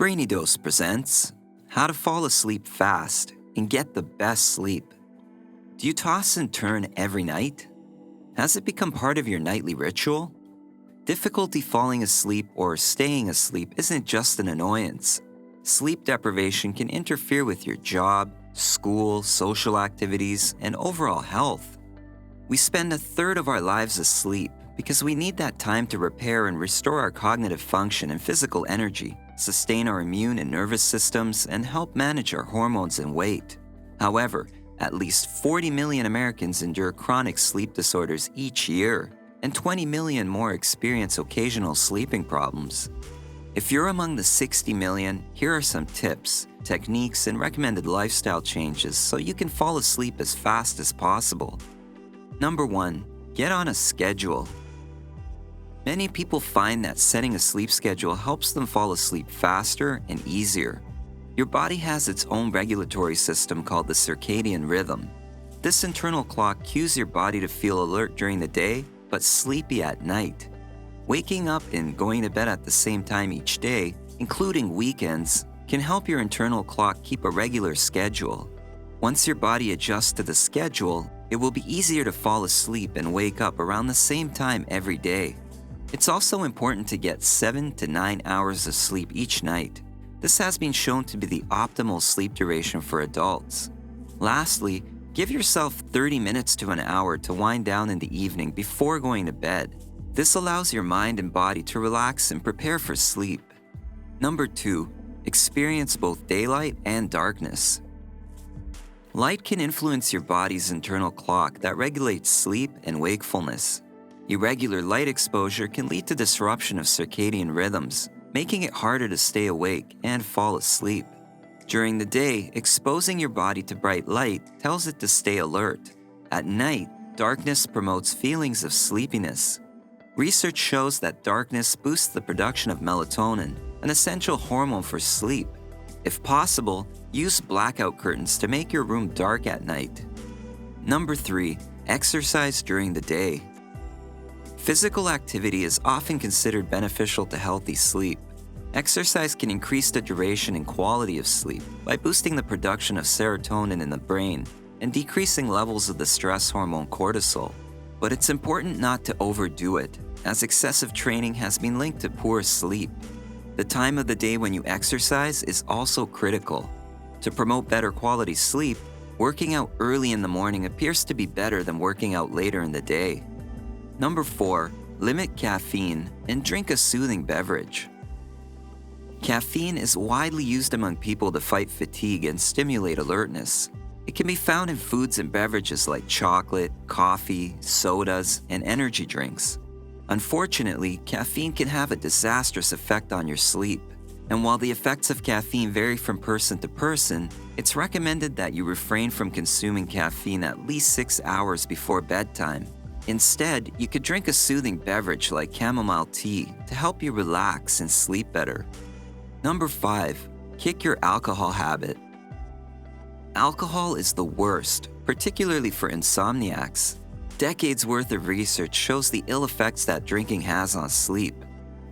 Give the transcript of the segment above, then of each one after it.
Brainy Dose presents How to Fall Asleep Fast and Get the Best Sleep. Do you toss and turn every night? Has it become part of your nightly ritual? Difficulty falling asleep or staying asleep isn't just an annoyance. Sleep deprivation can interfere with your job, school, social activities, and overall health. We spend a third of our lives asleep because we need that time to repair and restore our cognitive function and physical energy, sustain our immune and nervous systems, and help manage our hormones and weight. However, at least 40 million Americans endure chronic sleep disorders each year, and 20 million more experience occasional sleeping problems. If you're among the 60 million, here are some tips, techniques, and recommended lifestyle changes so you can fall asleep as fast as possible. Number 1. Get on a schedule. Many people find that setting a sleep schedule helps them fall asleep faster and easier. Your body has its own regulatory system called the circadian rhythm. This internal clock cues your body to feel alert during the day, but sleepy at night. Waking up and going to bed at the same time each day, including weekends, can help your internal clock keep a regular schedule. Once your body adjusts to the schedule, it will be easier to fall asleep and wake up around the same time every day. It's also important to get 7 to 9 hours of sleep each night. This has been shown to be the optimal sleep duration for adults. Lastly, give yourself 30 minutes to an hour to wind down in the evening before going to bed. This allows your mind and body to relax and prepare for sleep. Number 2. Experience both daylight and darkness. Light can influence your body's internal clock that regulates sleep and wakefulness. Irregular light exposure can lead to disruption of circadian rhythms, making it harder to stay awake and fall asleep. During the day, exposing your body to bright light tells it to stay alert. At night, darkness promotes feelings of sleepiness. Research shows that darkness boosts the production of melatonin, an essential hormone for sleep. If possible, use blackout curtains to make your room dark at night. Number 3. Exercise during the day. Physical activity is often considered beneficial to healthy sleep. Exercise can increase the duration and quality of sleep by boosting the production of serotonin in the brain and decreasing levels of the stress hormone cortisol. But it's important not to overdo it, as excessive training has been linked to poor sleep. The time of the day when you exercise is also critical. To promote better quality sleep, working out early in the morning appears to be better than working out later in the day. Number 4. Limit caffeine and drink a soothing beverage. Caffeine is widely used among people to fight fatigue and stimulate alertness. It can be found in foods and beverages like chocolate, coffee, sodas, and energy drinks. Unfortunately, caffeine can have a disastrous effect on your sleep. And while the effects of caffeine vary from person to person, it's recommended that you refrain from consuming caffeine at least 6 hours before bedtime. Instead, you could drink a soothing beverage like chamomile tea to help you relax and sleep better. Number 5. Kick your alcohol habit. Alcohol is the worst, particularly for insomniacs. Decades worth of research shows the ill effects that drinking has on sleep.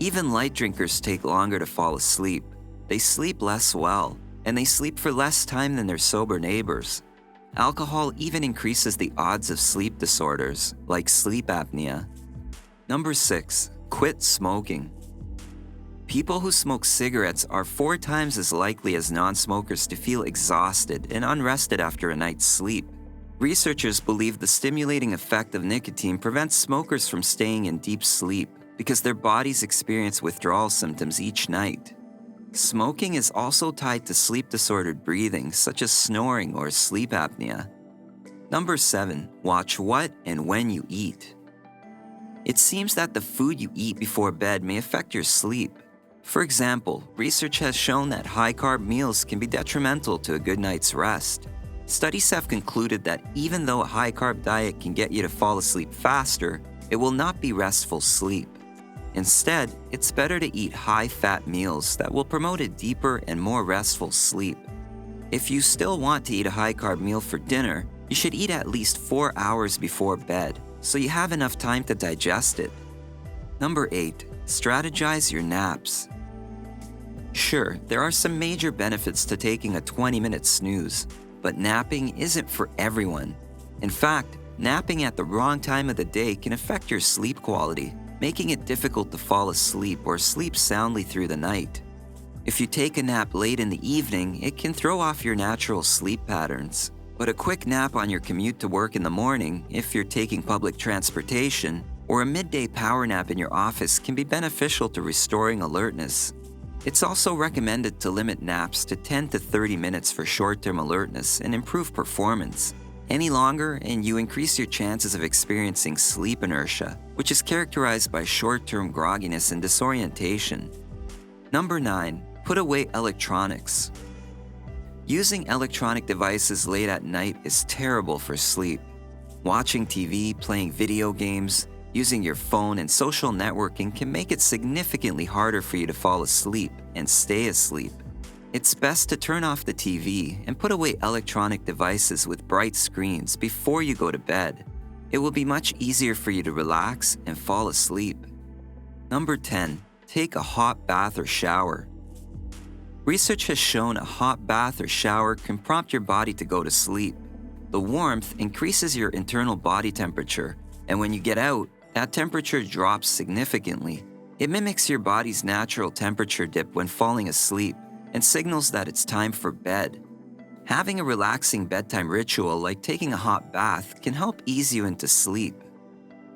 Even light drinkers take longer to fall asleep. They sleep less well, and they sleep for less time than their sober neighbors. Alcohol even increases the odds of sleep disorders, like sleep apnea. Number 6. Quit smoking. People who smoke cigarettes are 4 times as likely as non-smokers to feel exhausted and unrested after a night's sleep. Researchers believe the stimulating effect of nicotine prevents smokers from staying in deep sleep because their bodies experience withdrawal symptoms each night. Smoking is also tied to sleep-disordered breathing, such as snoring or sleep apnea. Number 7. Watch what and when you eat. It seems that the food you eat before bed may affect your sleep. For example, research has shown that high-carb meals can be detrimental to a good night's rest. Studies have concluded that even though a high-carb diet can get you to fall asleep faster, it will not be restful sleep. Instead, it's better to eat high-fat meals that will promote a deeper and more restful sleep. If you still want to eat a high-carb meal for dinner, you should eat at least 4 hours before bed, so you have enough time to digest it. Number 8. Strategize your naps. Sure, there are some major benefits to taking a 20-minute snooze, but napping isn't for everyone. In fact, napping at the wrong time of the day can affect your sleep quality, making it difficult to fall asleep or sleep soundly through the night. If you take a nap late in the evening, it can throw off your natural sleep patterns. But a quick nap on your commute to work in the morning, if you're taking public transportation, or a midday power nap in your office can be beneficial to restoring alertness. It's also recommended to limit naps to 10 to 30 minutes for short-term alertness and improve performance. Any longer, and you increase your chances of experiencing sleep inertia, which is characterized by short-term grogginess and disorientation. Number 9. Put away electronics. Using electronic devices late at night is terrible for sleep. Watching TV, playing video games, using your phone, and social networking can make it significantly harder for you to fall asleep and stay asleep. It's best to turn off the TV and put away electronic devices with bright screens before you go to bed. It will be much easier for you to relax and fall asleep. Number 10. Take a hot bath or shower. Research has shown a hot bath or shower can prompt your body to go to sleep. The warmth increases your internal body temperature, and when you get out, that temperature drops significantly. It mimics your body's natural temperature dip when falling asleep and signals that it's time for bed. Having a relaxing bedtime ritual like taking a hot bath can help ease you into sleep.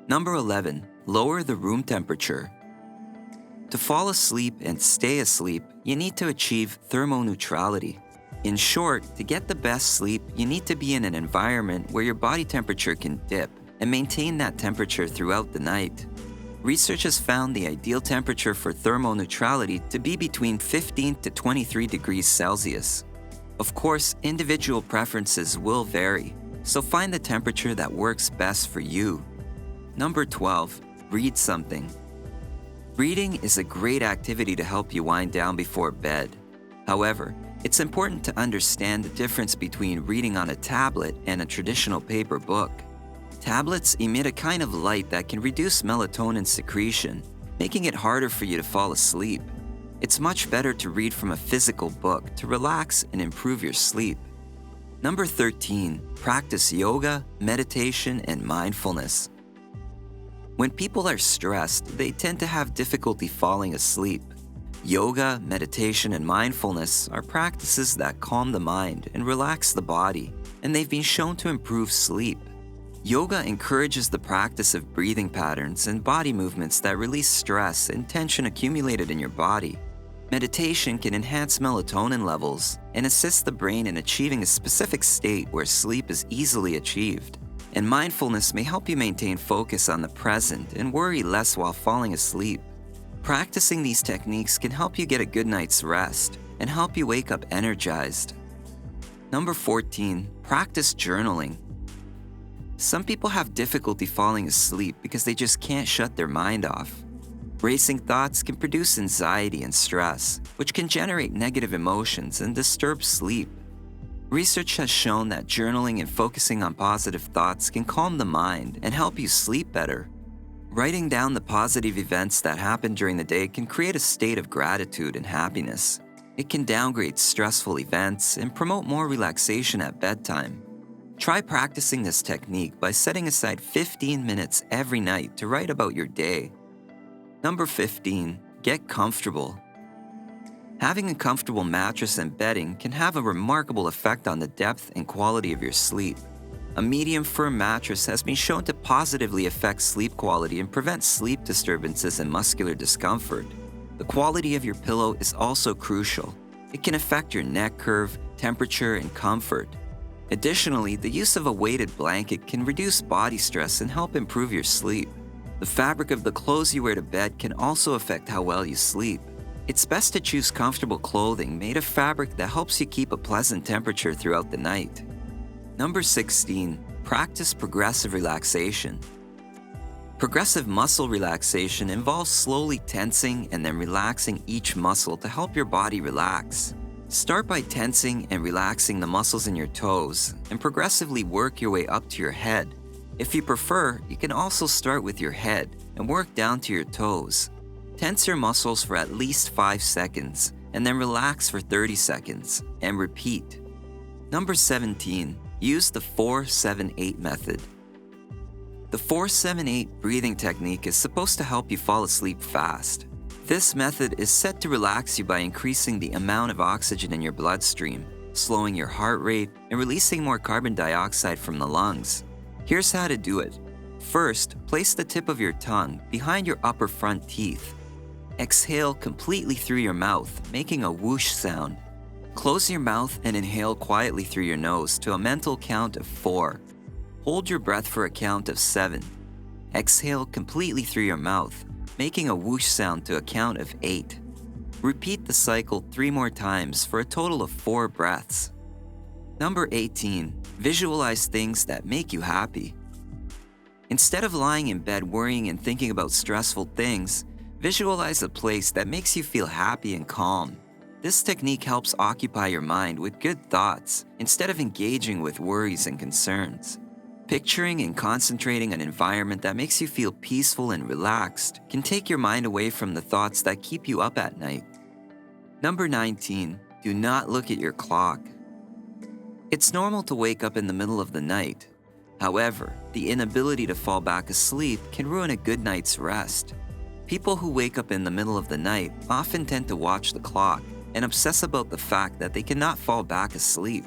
Number 11. Lower the room temperature. To fall asleep and stay asleep, you need to achieve thermoneutrality. In short, to get the best sleep, you need to be in an environment where your body temperature can dip and maintain that temperature throughout the night. Research has found the ideal temperature for thermoneutrality to be between 15 to 23 degrees Celsius. Of course, individual preferences will vary, so find the temperature that works best for you. Number 12. Read something. Reading is a great activity to help you wind down before bed. However, it's important to understand the difference between reading on a tablet and a traditional paper book. Tablets emit a kind of light that can reduce melatonin secretion, making it harder for you to fall asleep. It's much better to read from a physical book to relax and improve your sleep. Number 13. Practice yoga, meditation, and mindfulness. When people are stressed, they tend to have difficulty falling asleep. Yoga, meditation, and mindfulness are practices that calm the mind and relax the body, and they've been shown to improve sleep. Yoga encourages the practice of breathing patterns and body movements that release stress and tension accumulated in your body. Meditation can enhance melatonin levels and assist the brain in achieving a specific state where sleep is easily achieved. And mindfulness may help you maintain focus on the present and worry less while falling asleep. Practicing these techniques can help you get a good night's rest and help you wake up energized. Number 14. Practice journaling. Some people have difficulty falling asleep because they just can't shut their mind off. Racing thoughts can produce anxiety and stress, which can generate negative emotions and disturb sleep. Research has shown that journaling and focusing on positive thoughts can calm the mind and help you sleep better. Writing down the positive events that happen during the day can create a state of gratitude and happiness. It can downgrade stressful events and promote more relaxation at bedtime. Try practicing this technique by setting aside 15 minutes every night to write about your day. Number 15. Get comfortable. Having a comfortable mattress and bedding can have a remarkable effect on the depth and quality of your sleep. A medium-firm mattress has been shown to positively affect sleep quality and prevent sleep disturbances and muscular discomfort. The quality of your pillow is also crucial. It can affect your neck curve, temperature, and comfort. Additionally, the use of a weighted blanket can reduce body stress and help improve your sleep. The fabric of the clothes you wear to bed can also affect how well you sleep. It's best to choose comfortable clothing made of fabric that helps you keep a pleasant temperature throughout the night. Number 16. Practice progressive relaxation. Progressive muscle relaxation involves slowly tensing and then relaxing each muscle to help your body relax. Start by tensing and relaxing the muscles in your toes and progressively work your way up to your head. If you prefer, you can also start with your head and work down to your toes. Tense your muscles for at least 5 seconds and then relax for 30 seconds and repeat. Number 17, use the 4-7-8 method. The 4-7-8 breathing technique is supposed to help you fall asleep fast. This method is set to relax you by increasing the amount of oxygen in your bloodstream, slowing your heart rate, and releasing more carbon dioxide from the lungs. Here's how to do it. First, place the tip of your tongue behind your upper front teeth. Exhale completely through your mouth, making a whoosh sound. Close your mouth and inhale quietly through your nose to a mental count of 4. Hold your breath for a count of 7. Exhale completely through your mouth, making a whoosh sound to a count of 8. Repeat the cycle 3 more times for a total of 4 breaths. Number 18, visualize things that make you happy. Instead of lying in bed worrying and thinking about stressful things, visualize a place that makes you feel happy and calm. This technique helps occupy your mind with good thoughts instead of engaging with worries and concerns. Picturing and concentrating on an environment that makes you feel peaceful and relaxed can take your mind away from the thoughts that keep you up at night. Number 19, do not look at your clock. It's normal to wake up in the middle of the night. However, the inability to fall back asleep can ruin a good night's rest. People who wake up in the middle of the night often tend to watch the clock and obsess about the fact that they cannot fall back asleep.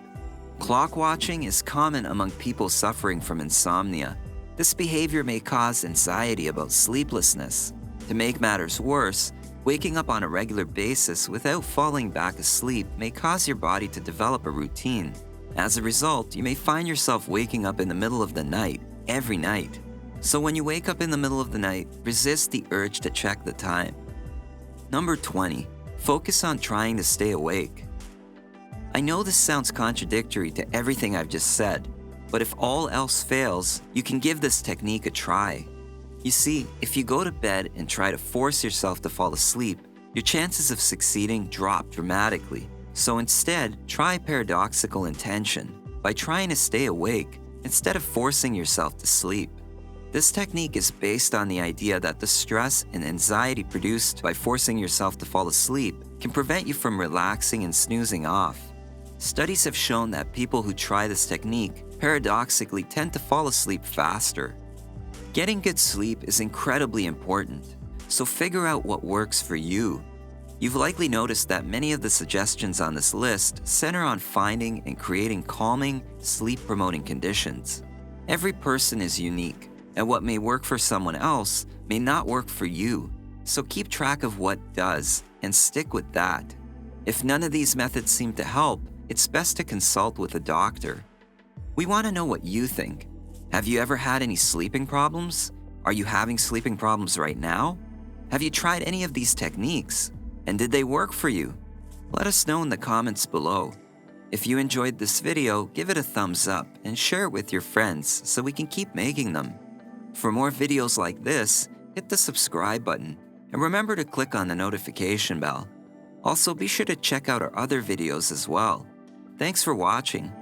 Clock watching is common among people suffering from insomnia. This behavior may cause anxiety about sleeplessness. To make matters worse, waking up on a regular basis without falling back asleep may cause your body to develop a routine. As a result, you may find yourself waking up in the middle of the night, every night. So when you wake up in the middle of the night, resist the urge to check the time. Number 20, focus on trying to stay awake. I know this sounds contradictory to everything I've just said, but if all else fails, you can give this technique a try. You see, if you go to bed and try to force yourself to fall asleep, your chances of succeeding drop dramatically. So instead, try paradoxical intention by trying to stay awake instead of forcing yourself to sleep. This technique is based on the idea that the stress and anxiety produced by forcing yourself to fall asleep can prevent you from relaxing and snoozing off. Studies have shown that people who try this technique paradoxically tend to fall asleep faster. Getting good sleep is incredibly important, so figure out what works for you. You've likely noticed that many of the suggestions on this list center on finding and creating calming, sleep-promoting conditions. Every person is unique, and what may work for someone else may not work for you, so keep track of what does and stick with that. If none of these methods seem to help, it's best to consult with a doctor. We want to know what you think. Have you ever had any sleeping problems? Are you having sleeping problems right now? Have you tried any of these techniques? And did they work for you? Let us know in the comments below. If you enjoyed this video, give it a thumbs up and share it with your friends so we can keep making them. For more videos like this, hit the subscribe button and remember to click on the notification bell. Also, be sure to check out our other videos as well. Thanks for watching.